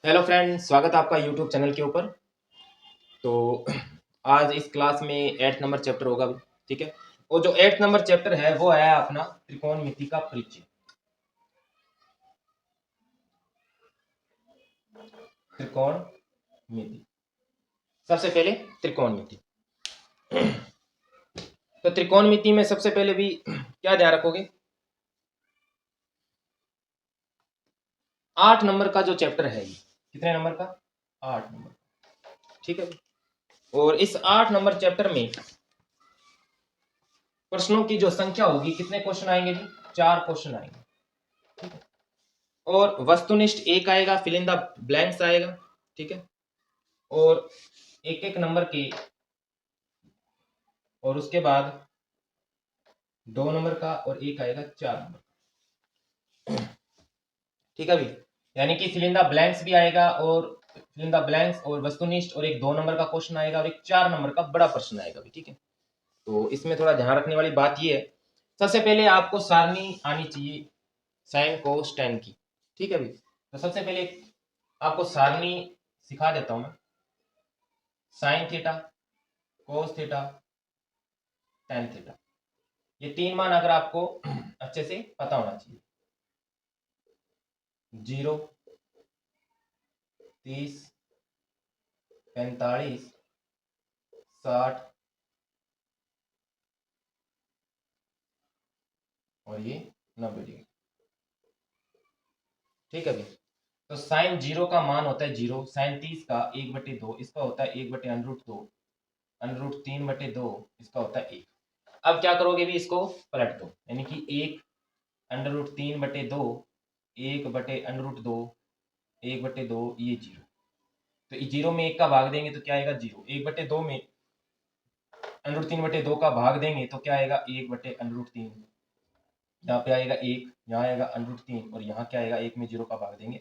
Hello friend, स्वागत है आपका यूट्यूब चैनल के ऊपर। तो आज इस क्लास में 8 नंबर चैप्टर होगा भी, ठीक है। और जो 8 नंबर चैप्टर है वो है अपना त्रिकोणमिति का परिचय। त्रिकोणमिति, सबसे पहले त्रिकोणमिति। तो त्रिकोणमिति में सबसे पहले भी क्या ध्यान रखोगे, 8 नंबर का जो चैप्टर है, ये कितने नंबर का? 8 नंबर, ठीक है। और इस 8 नंबर चैप्टर में प्रश्नों की जो संख्या होगी, कितने क्वेश्चन आएंगे जी? 4 क्वेश्चन आएंगे, ठीक है। और वस्तुनिष्ठ एक आएगा, फिल इन द ब्लैंक्स आएगा, ठीक है। और एक एक नंबर की, और उसके बाद 2 नंबर का और एक आएगा 4 नंबर, ठीक है भी। यानी कि फिल इन द ब्लैंक्स भी आएगा, और फिल इन द ब्लैंक्स और वस्तुनिष्ठ, और एक 2 नंबर का क्वेश्चन आएगा, और एक 4 नंबर का बड़ा प्रश्न आएगा भी, ठीक है। तो इसमें थोड़ा ध्यान रखने वाली बात ये है, सबसे पहले आपको सारणी आनी चाहिए साइन कोस टेन की, ठीक है भी। तो सबसे पहले आपको सारणी सिखा देता हूं मैं। Sine theta, cos theta, tan theta, ये 3 मान अगर आपको अच्छे से पता होना चाहिए। 0, 30, 45, 60 और ये 90 डिग्री, ठीक है भाई। तो साइन 0 का मान होता है 0, साइन 30 का 1/2, इसका होता है 1/√2, √3/2 इसका होता है 1। अब क्या करोगे भी, इसको पलट दो, यानी कि 1 √3/2, 1/√2, 1/2, ये 0। तो 0 में 1 का भाग देंगे तो क्या आएगा? 0। 1/2 में √3/2 का भाग देंगे तो क्या आएगा? 1/√3। यहाँ पे आएगा 1, यहाँ आएगा √3, और यहाँ क्या आएगा? 1 में 0 का भाग देंगे,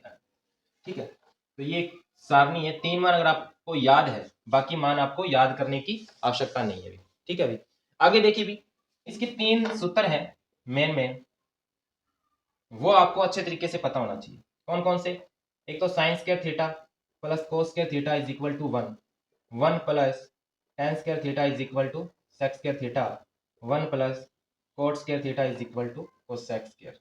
ठीक है। तो ये सारणी है, 3 मान अगर आपको याद है, बाकी मान आपको याद करने की आवश्यकता नहीं है, ठीक है भाई। आगे देखिए भी, इसके 3 सूत्र हैं मेन, वो आपको अच्छे तरीके से पता होना चाहिए। कौन कौन से? एक तो sine square theta plus cos square theta is equal to 1, 1 plus tan square theta is equal to sec square theta, 1 plus cot square theta is equal to cosec square,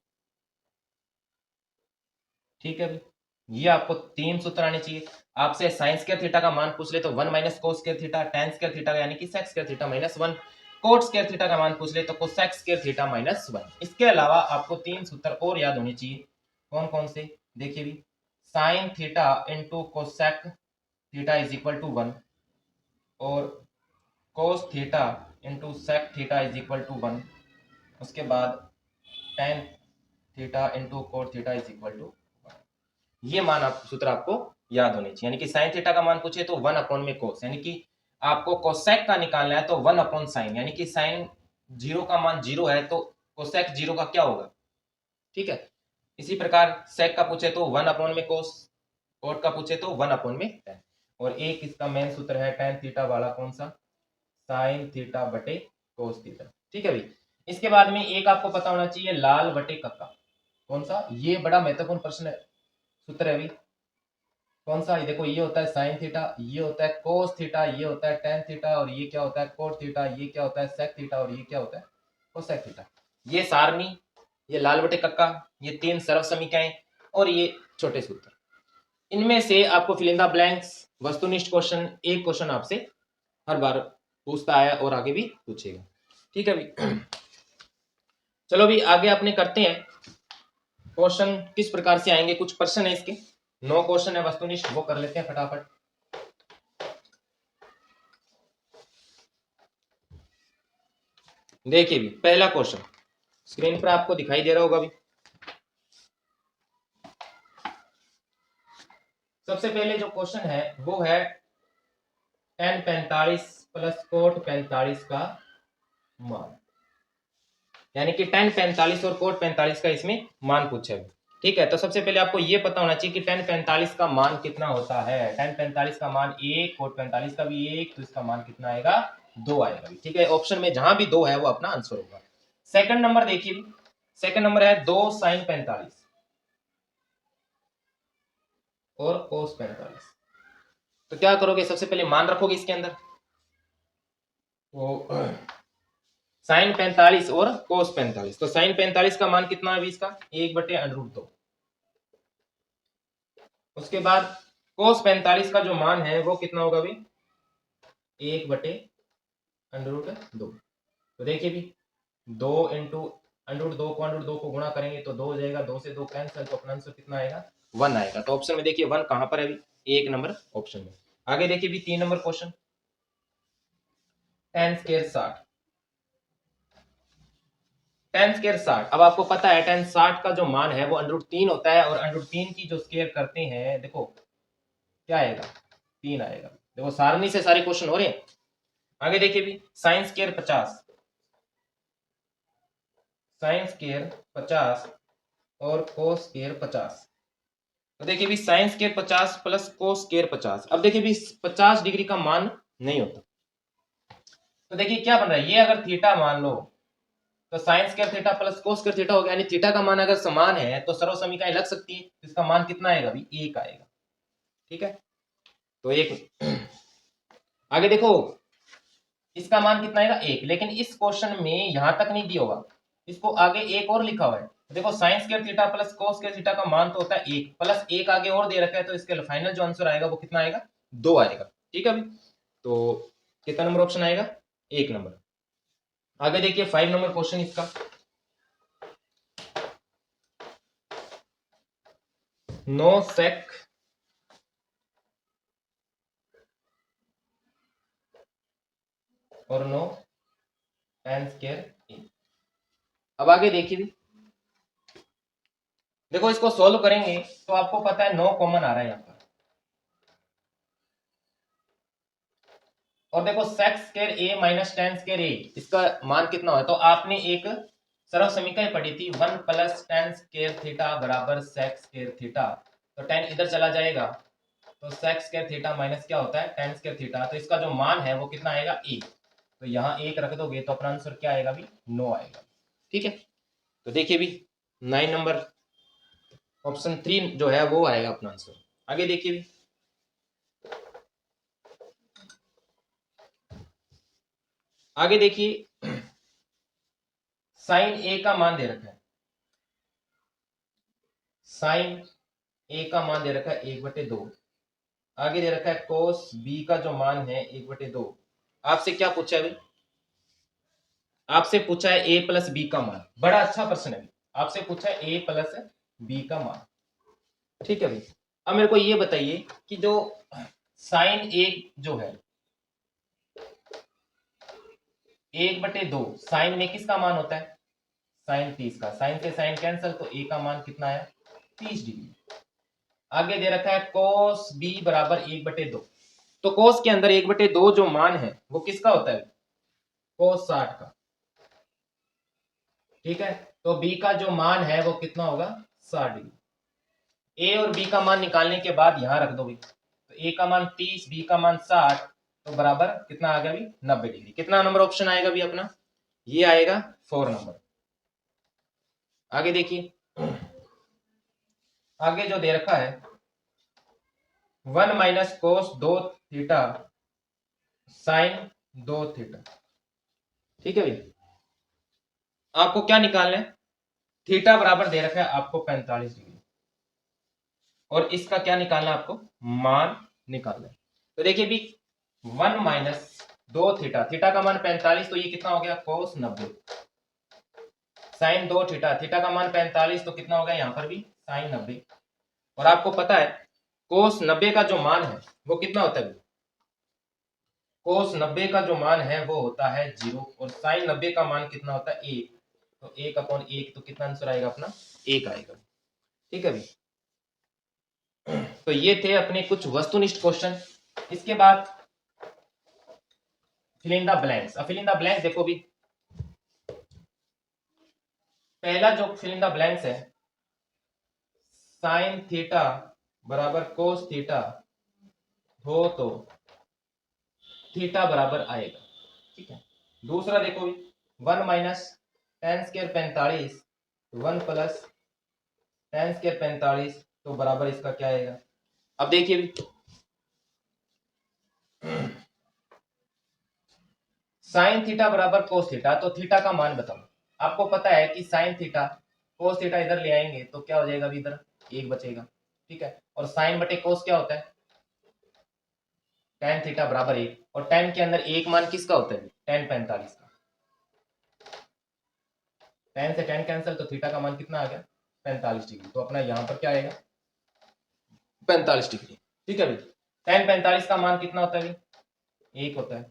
ठीक है भाई। ये आपको 3 सूत्र आने चाहिए। आपसे साइन स्क्वायर थीटा का मान पूछ ले तो 1 minus cos square theta, tan square theta यानी कि sec square theta minus 1, cot square theta का मान पूछ ले तो कोसेक स्क्वायर थीटा माइनस 1। इसके अलावा आपको 3 सूत्र और याद होने चाहिए। कौन कौन से? देखिए भी, sine theta into cosec theta is equal to 1, और cos theta into sec theta is equal to 1, उसके बाद tan theta into cot theta is equal to, ये मान आप सूत्र आपको याद होने चाहिए। यानी कि साइन थीटा का मान पूछे तो 1 अपॉन में कोस, यानी कि आपको कोसेक का निकालना है तो 1 अपॉन साइन, यानी कि साइन 0 का मान 0 है तो कोसेक 0 का क्या होगा, ठीक है। इसी प्रकार सेक का पूछे तो 1 अपॉन में कोस, कोट का पूछे तो 1 अपॉन में टेन, और एक इसका मेन सूत्र है टेन थीटा वाला, कौन सा? साइन थीटा बटे कोस थीटा, ठीक है भाई। इसके बाद में एक आपको पता होना चाहिए लाल बटे कक्का, कौन सा? ये बड़ा महत्वपूर्ण प्रश्न है, सूत्र है भाई। कौन सा? ये देखो, ये होता है साइन थीटा, ये होता है कोस थीटा, ये होता है टेन थीटा, और ये क्या होता है? कोट थीटा, ये क्या होता है? सेक थीटा, और ये क्या होता है? Cosec theta. ये सारणी, ये लाल बटे कक्का, ये 3 सरल समीकरण, और ये छोटे सूत्र। इनमें से आपको फिल इन द ब्लैंक्स वस्तुनिष्ठ क्वेश्चन, एक क्वेश्चन आपसे हर बार पूछता है और आगे भी पूछेगा, ठीक है भाई। चलो भी आगे अपने करते हैं, क्वेश्चन किस प्रकार से आएंगे। कुछ प्रश्न है इसके, 9 क्वेश्चन है वस्तुनिष्ठ, वो कर लेते हैं फटाफट। देखिए भी, पहला क्वेश्चन स्क्रीन पर आपको दिखाई दे रहा होगा भी। सबसे पहले जो क्वेश्चन है वो है tan 45 प्लस कोट 45 का मान, यानी कि tan 45 और कोट 45 का इसमें मान पूछा है, ठीक है। तो सबसे पहले आपको ये पता होना चाहिए कि tan 45 का मान कितना होता है। tan 45 का मान 1, कोट 45 का भी 1, तो इसका मान कितना आएगा? 2 आएगा, ठीक है। ऑप्शन में जहां भी 2 है वो अपना आंसर होगा। सेकंड नंबर देखिए, सेकंड नंबर है 2 साइन 45 और कोस 45। तो क्या करोगे, सबसे पहले मान रखोगे इसके अंदर, तो साइन 45 और कोस 45। तो साइन 45 का मान कितना है इसका, 1/√2। उसके बाद कोस 45 का जो मान है वो कितना होगा भी, 1/√2। तो देखिए भी 2 इंटू √2 को √2 को गुणा करेंगे तो 2 हो जाएगा, 2 से 2 कैंसिल, तो अपना आंसर कितना आएगा, 1 आएगा। तो ऑप्शन में देखिए 1 कहां पर है अभी, 1 नंबर ऑप्शन में। आगे देखिए भी 3 number question, tan square 60। tan square 60, अब आपको पता है tan 60 का जो मान है वो √3 होता है, और √3 की जो स्क्वायर करते हैं, देखो क्या आएगा, 3 आएगा। देखो सारणी से सारे क्वेश्चन हो रहे हैं। आगे देखिए भी साइन स्क्वायर 50, साइन स्क्वायर 50 और कोस स्क्वायर 50। तो देखिए भी sine square 50 plus cos square 50। अब देखिए भी 50 डिग्री का मान नहीं होता, तो देखिए क्या बन रहा है, ये अगर थीटा मान लो तो sine square theta plus cos square theta हो गया, यानी थीटा का मान अगर समान है तो सर्व समीकरण लग सकती है, तो इसका मान कितना आएगा अभी, 1 आएगा। ठीक है, तो 1। आगे देखो इसका मान कितना आएगा, 1, लेकिन इस क्वेश्चन में यहां तक नहीं दिया होगा, इसको आगे एक और लिखा हुआ है। देखो sign square theta plus cos square theta का मान तो होता है 1, प्लस 1 आगे और दे रखा है, तो इसके फाइनल जो आंसर आएगा वो कितना आएगा, 2 आएगा। ठीक है अभी, तो कितना नंबर ऑप्शन आएगा, 1 नंबर। आगे देखिए 5 नंबर क्वेश्चन इसका, नो सेक और नो tan स्क्वायर ए। अब आगे देखिए भी, देखो इसको सोल्व करेंगे तो आपको पता है 9 कॉमन आ रहा है यहाँ पर, और देखो सेक स्क्वायर ए माइनस tan स्क्वायर ए, इसका मान कितना है, तो आपने एक सरल समीकरण पढ़ी थी, 1 प्लस tan स्क्वायर थीटा बराबर सेक स्क्वायर थीटा। तो tan इधर चला जाएगा, तो सेक स्क्वायर थीटा माइनस क्या होता है, tan स्क्वायर थीटा। तो इसका जो मान है वो कितना आएगा, 1। तो यहाँ 1 रख दोगे तो अपना आंसर क्या आएगा भी, 9 आएगा। ठीक है, तो देखिए भी 9 नंबर ऑप्शन 3 जो है वो आएगा अपना आंसर। आगे देखिए भी, आगे देखिए साइन ए का मान दे रखा है, साइन ए का मान दे रखा है 1/2। आगे दे रखा है कोस बी का जो मान है 1/2। आपसे क्या पूछा है भाई, आपसे पूछा है ए प्लस बी का मान, बड़ा अच्छा प्रश्न है। आपसे पूछा है ए प्लस बी का मान। ठीक है भाई, अब मेरे को ये बताइए कि जो साइन ए जो है 1/2, साइन में किसका मान होता है, साइन 30 का, साइन से साइन कैंसल, तो ए का मान कितना आया, 30 डिग्री। आगे दे रखा है कोस बी बराबर 1/2। तो कोस के अंदर 1/2 जो मान है वो किसका होता है, कोस 60 का। ठीक है, तो बी का जो मान है वो कितना होगा, 60 डिग्री। ए और बी का मान निकालने के बाद यहां रख दो भाई, तो ए का मान 30, बी का मान 60, तो बराबर कितना आ गया भी, 90 डिग्री। कितना नंबर ऑप्शन आएगा भी अपना, ये आएगा 4 नंबर। आगे देखिए, आगे जो दे रखा है 1 माइनस कोस 2 थीटा साइन 2 थीटा। ठीक है भाई, आपको क्या निकालना है, थीटा बराबर दे रखा है आपको 45 डिग्री, और इसका क्या निकालना है आपको, मान निकालना है। तो देखिए भी 1 माइनस 2 थीटा, थीटा का मान 45, तो ये कितना हो गया, कोस 90, साइन 2 थीटा, थीटा का मान 45, तो कितना हो गया यहाँ पर भी साइन 90। और आपको पता है कोस 90 का जो मान है वो कितना होता है, कोस 90 का जो मान है वो होता है 0, और साइन 90 का मान कितना होता है 1। तो 1/1, तो कितना आंसर आएगा अपना, 1 आएगा। ठीक है भाई, तो ये थे अपने कुछ वस्तुनिष्ठ क्वेश्चन। इसके बाद फिल इन द ब्लैंक्स। अब फिल इन द ब्लैंक्स देखो भी, पहला जो फिल इन द ब्लैंक्स है, साइन थीटा बराबर कोस थीटा हो तो थीटा बराबर आएगा। ठीक है, दूसरा देखो भी 1 minus tan square 45, 1 plus tan square 45, तो बराबर इसका क्या आएगा। अब देखिए भी साइन थीटा बराबर कोस थीटा, तो थीटा का मान बताओ। आपको पता है कि साइन थीटा कोस थीटा इधर ले आएंगे तो क्या हो जाएगा अभी इधर एक बचेगा, ठीक है। और साइन बटे कोस क्या होता है, टेन थीटा बराबर एक, और टेन के अंदर एक मान किसका होता है, टेन 45 का। टेन से टेन कैंसिल, तो थीटा का मान कितना आ गया 45 डिग्री। तो अपना यहाँ पर क्या आएगा 45 डिग्री, ठीक है भाई। टेन 45 का मान कितना होता है भाई, एक होता है,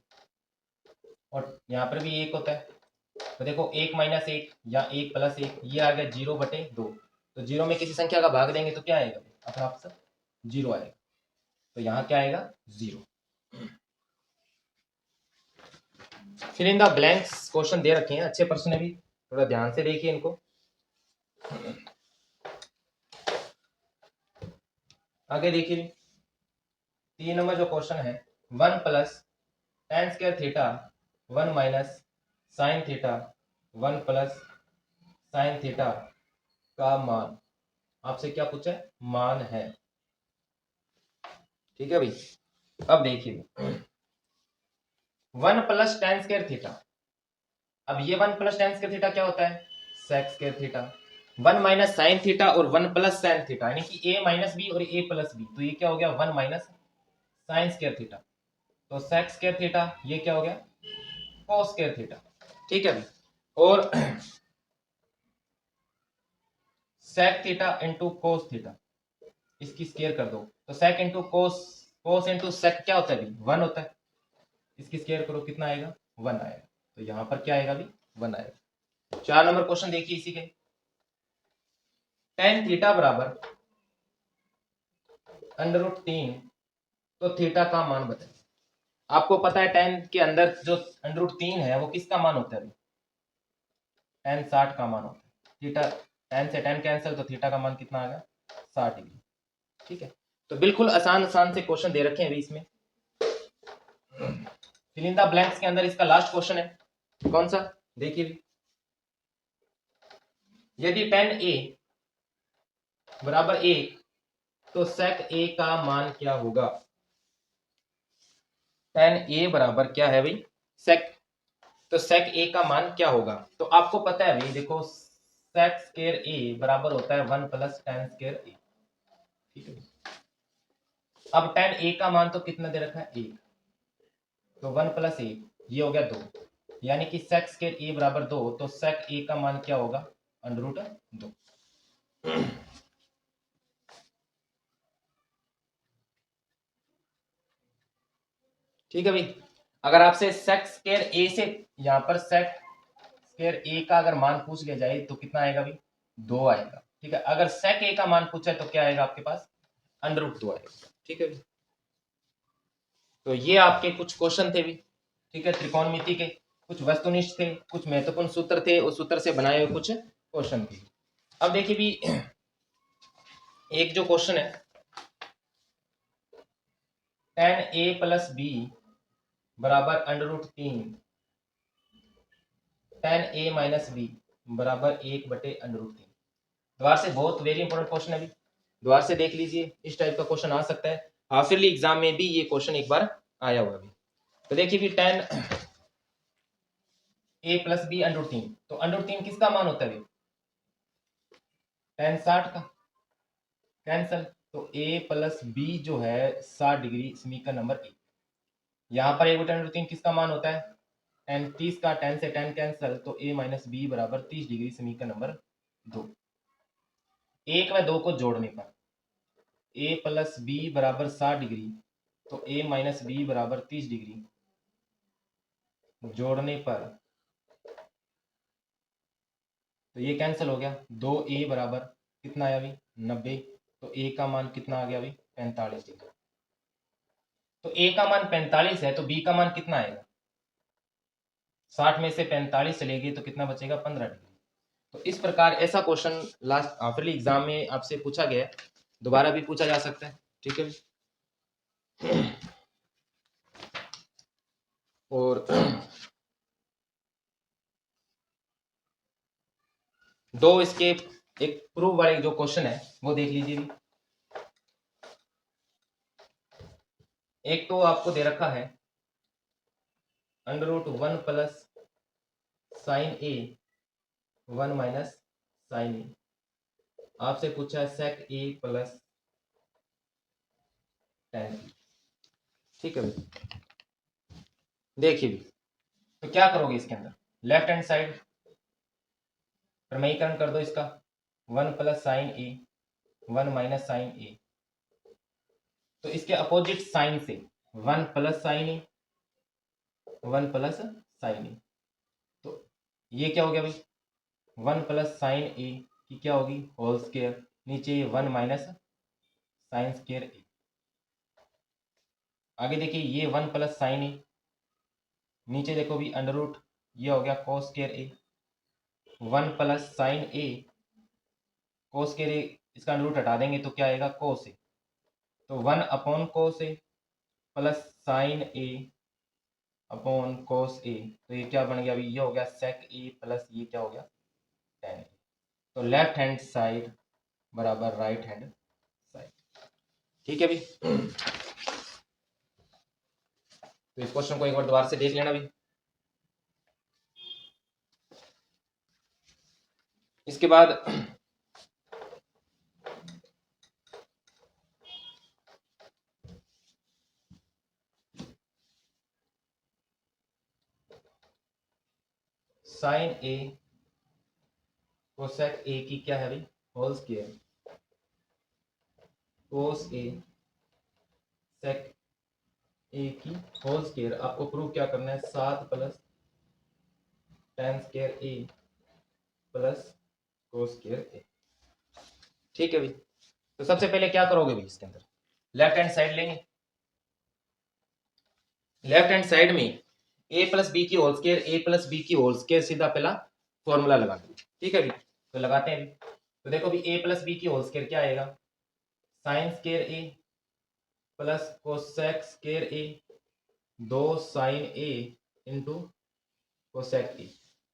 और यहाँ पर भी एक होता है। तो देखो एक माइनस एक या एक प्लस एक, ये आ गया 0/2। तो जीरो में किसी संख्या का भाग देंगे तो क्या आएगा अपना ऑप्शन जीरो आएगा। तो यहाँ क्या आएगा जीरो। फिर इन द ब्लैंक्स क्वेश्चन दे रखे हैं, अच्छे प्रश्न है भी, थोड़ा ध्यान से देखिए इनको। आगे देखिए 3 नंबर जो क्वेश्चन है, 1 plus tan square theta 1 minus sine theta 1 plus sine theta का मान आपसे क्या पूछा है, मान है, ठीक है भाई। अब देखिए 1 प्लस टेन स्क्वायर थीटा, अब ये 1 प्लस टेन स्क्वायर थीटा क्या होता है, sec square theta. 1 minus sine theta और 1 प्लस साइन थीटा, यानी कि ए माइनस बी और ए प्लस बी, तो ये क्या हो गया 1 माइनस साइन स्क्वायर थीटा। तो सेक स्क्वायर थीटा ये क्या हो गया कोस स्क्वायर थीटा, ठीक है भाई। और sec theta into cos theta, इसकी स्क्वायर कर दो, तो सेक इंटू कोस, कोस इंटू सेक क्या होता है भाई 1 होता है, इसकी स्क्वायर करो कितना आएगा 1 आएगा। तो यहाँ पर क्या आएगा भाई 1 आएगा। 4 नंबर क्वेश्चन देखिए इसी के, टेन थीटा बराबर √3, तो थीटा का मान बताइए। आपको पता है टेन के अंदर जो √3 है वो किसका मान होता है, टेन 60 का मान होता है। थीटा टेन से टेन कैंसिल, तो थीटा का मान कितना आ गया 60 डिग्री, ठीक है। तो बिल्कुल आसान आसान से क्वेश्चन दे रखे हैं अभी इसमें। फिल इन द ब्लैंक्स के अंदर इसका लास्ट क्वेश्चन है, कौन सा देखिए भी, यदि टेन ए बराबर 1, तो सेक ए का मान क्या होगा। टेन ए बराबर क्या है भाई सेक, तो सेक ए का मान क्या होगा। तो आपको पता है भाई देखो सेक स्क्वायर ए बराबर होता है 1 प्लस टेन स्क्वायर ए, ठीक है। अब टेन ए का मान तो कितना दे रखा है 1, तो 1 प्लस ए ये हो गया 2, यानी कि सेक स्क्वायर ए बराबर 2, तो सेक ए का मान क्या होगा √2। ठीक है भाई। अगर आपसे सेक स्क्वायर ए से यहाँ पर सेक स्क्वायर ए का अगर मान पूछ लिया जाए तो कितना आएगा भाई 2 आएगा, ठीक है। अगर सेक ए का मान पूछा है तो क्या आएगा आपके पास √2 आएगा, ठीक है भाई। तो ये आपके कुछ क्वेश्चन थे भी, ठीक है, त्रिकोणमिति के, कुछ वस्तुनिष्ठ थे, कुछ महत्वपूर्ण सूत्र थे, उस सूत्र से बनाए हुए कुछ क्वेश्चन थे। अब देखिए भी एक जो क्वेश्चन है, टेन ए प्लस बी बराबर √3, टेन ए माइनस बी बराबर 1/√3। द्वार से बहुत वेरी इंपॉर्टेंट क्वेश्चन है अभी, द्वार से देख लीजिए, इस टाइप का क्वेश्चन आ सकता है। हाफ ईयरली एग्जाम में भी ये क्वेश्चन एक बार आया हुआ अभी। तो देखिए भी टेन ए प्लस बी √3, तो √3 किसका मान होता है टेन 60 का, कैंसल, तो ए प्लस बी जो है 60 डिग्री, समीकरण नंबर 1। यहाँ पर 1/√3 किसका मान होता है टेन 30 का, टेन से टेन कैंसल, तो ए माइनस बी बराबर 30 डिग्री, समीकरण नंबर 2। एक व दो को जोड़ने पर ए प्लस बी बराबर 60 डिग्री, तो ए माइनस बी बराबर 30 डिग्री, जोड़ने पर तो ये कैंसिल हो गया, 2a बराबर कितना आया अभी 90, तो a का मान कितना आ गया अभी 45 डिग्री। तो a का मान 45 है तो b का मान कितना आएगा, 60 में से 45 चलेगी तो कितना बचेगा 15 डिग्री। तो इस प्रकार ऐसा क्वेश्चन लास्ट हाफिली एग्जाम में आपसे पूछा गया है, दोबारा भी पूछा जा सकता है, ठीक है। और दो इसके एक प्रूफ वाले जो क्वेश्चन है वो देख लीजिए भी। एक तो आपको दे रखा है √1 प्लस साइन ए 1 माइनस साइन ए, आपसे पूछा है सेक ए प्लस टेन। ठीक है भाई, देखिए भी तो क्या करोगे इसके अंदर, लेफ्ट हैंड साइड प्रमेयीकरण कर दो इसका, 1 प्लस साइन ए 1 माइनस साइन ए, तो इसके अपोजिट साइन से 1 प्लस साइन ए 1 प्लस साइन ए, तो ये क्या हो गया भाई, 1 प्लस साइन ए की क्या होगी होल स्क्वायर, नीचे ये 1 माइनस साइन स्क्वायर ए, आगे देखिए ये 1 प्लस साइन ए, नीचे देखो भी अंडर रूट ये हो गया कोस स्क्वायर ए, 1 प्लस साइन ए कोस स्क्वायर ए, इसका अंडर रूट हटा देंगे तो क्या आएगा कोस ए, तो 1 अपॉन कोस ए प्लस साइन ए अपॉन कोस ए, तो ये क्या बन गया अभी, ये हो गया सेक ए प्लस ये क्या हो गया टेन ए, तो लेफ्ट हैंड साइड बराबर राइट हैंड साइड। ठीक है भी, तो इस क्वेश्चन को एक बार दोबारा से देख लेना भी। इसके बाद साइन ए कोसेक ए की क्या है भाई होल स्क्वायर, कोस ए सेक ए की होल स्क्वायर, आपको प्रूव क्या करना है 7 plus tan square A plus cos square ए। ठीक है भाई, तो सबसे पहले क्या करोगे भाई, इसके अंदर लेफ्ट हैंड साइड लेंगे, लेफ्ट हैंड साइड में ए प्लस बी की whole square A plus B की होल स्क्वायर सीधा पहला फॉर्मूला लगा दो। ठीक है भाई, तो लगाते हैं भी, तो देखो भी ए प्लस बी की होल स्क्वायर क्या आएगा, sine square A plus cosec square A 2 sine A into cosec A,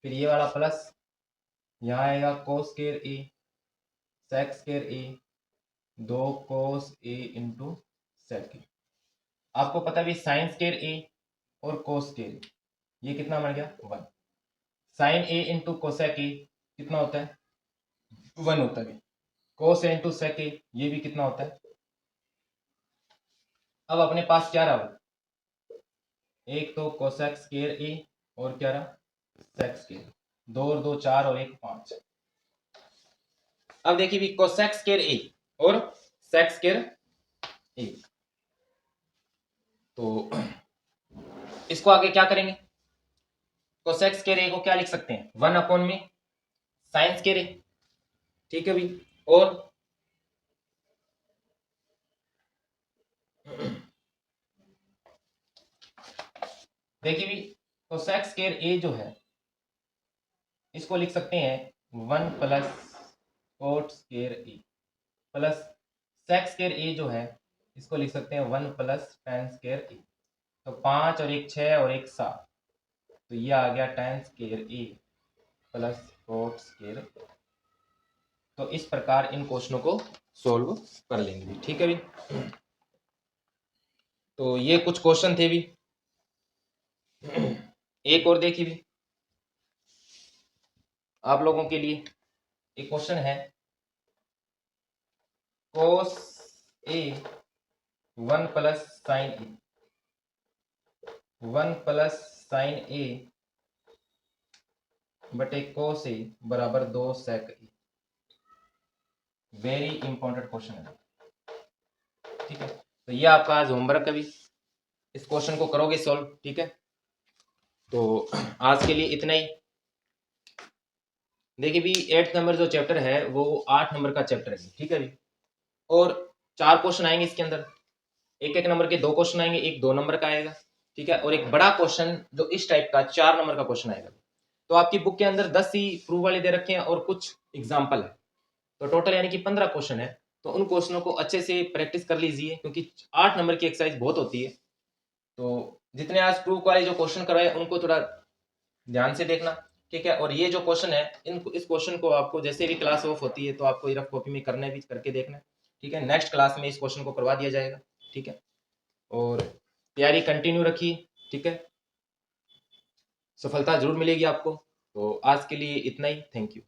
फिर ये वाला प्लस यहाँ आएगा cos square A sec square A 2 cos A into sec A, आपको पता भी साइन स्क्वायर ए और कोस स्क्वायर ए ये कितना बन गया 1, sine A into cosec A कितना होता है 1 होता है, कोस ए इंटू सेक ए ये भी कितना होता है। अब अपने पास क्या रहा, एक तो कोसेक स्क्वायर ए और क्या रहा सेक स्क्वायर, 2 और 2 4 और 1 5। अब देखिए भी कोसेक स्क्वायर ए और सेक स्क्वायर ए, तो इसको आगे क्या करेंगे, कोसेक स्क्वायर ए को क्या लिख सकते हैं 1 अपॉन में साइन स्क्वायर ए। ठीक है भी, और देखिए भी कोसेक स्क्वायर ए जो है इसको लिख सकते हैं 1 plus cot square A plus sec square ए जो है इसको लिख सकते हैं 1 प्लस टेन स्क्वायर ए, तो 5 और 1 6 और 1 7, तो ये आ गया ten square A plus cot square. तो इस प्रकार इन क्वेश्चनों को सोल्व कर लेंगे। ठीक है भी, तो ये कुछ क्वेश्चन थे भी, एक और देखिए भी आप लोगों के लिए एक क्वेश्चन है, कोस ए 1 प्लस साइन ए 1 प्लस साइन ए बटे कोस ए बराबर 2 सेक ए, वेरी इंपॉर्टेंट क्वेश्चन है। ठीक है, तो ये आपका आज होमवर्क है भी, इस क्वेश्चन को करोगे सॉल्व। ठीक है, तो आज के लिए इतना ही। देखिए भी 8th नंबर जो चैप्टर है वो 8 नंबर का चैप्टर है। ठीक है भी, और 4 क्वेश्चन आएंगे इसके अंदर, एक नंबर के 2 क्वेश्चन आएंगे, एक 2 नंबर का आएगा। ठीक है, और एक बड़ा क्वेश्चन जो इस टाइप का 4 नंबर का क्वेश्चन आएगा। तो आपकी बुक के अंदर 10 ही प्रूफ वाले दे रखे हैं और कुछ एग्जाम्पल है, तो टोटल यानी कि 15 क्वेश्चन है। तो उन क्वेश्चनों को अच्छे से प्रैक्टिस कर लीजिए, क्योंकि 8 नंबर की एक्सरसाइज बहुत होती है। तो जितने आज प्रूफ वाले जो क्वेश्चन करवाए उनको थोड़ा ध्यान से देखना। ठीक है, और ये जो क्वेश्चन है इस क्वेश्चन को आपको जैसे भी क्लास ऑफ होती है तो आपको रफ कॉपी में करना भी करके देखना। ठीक है, नेक्स्ट क्लास में इस क्वेश्चन को करवा दिया जाएगा। ठीक है, और तैयारी कंटिन्यू रखिए, ठीक है, सफलता जरूर मिलेगी आपको। तो आज के लिए इतना ही, थैंक यू।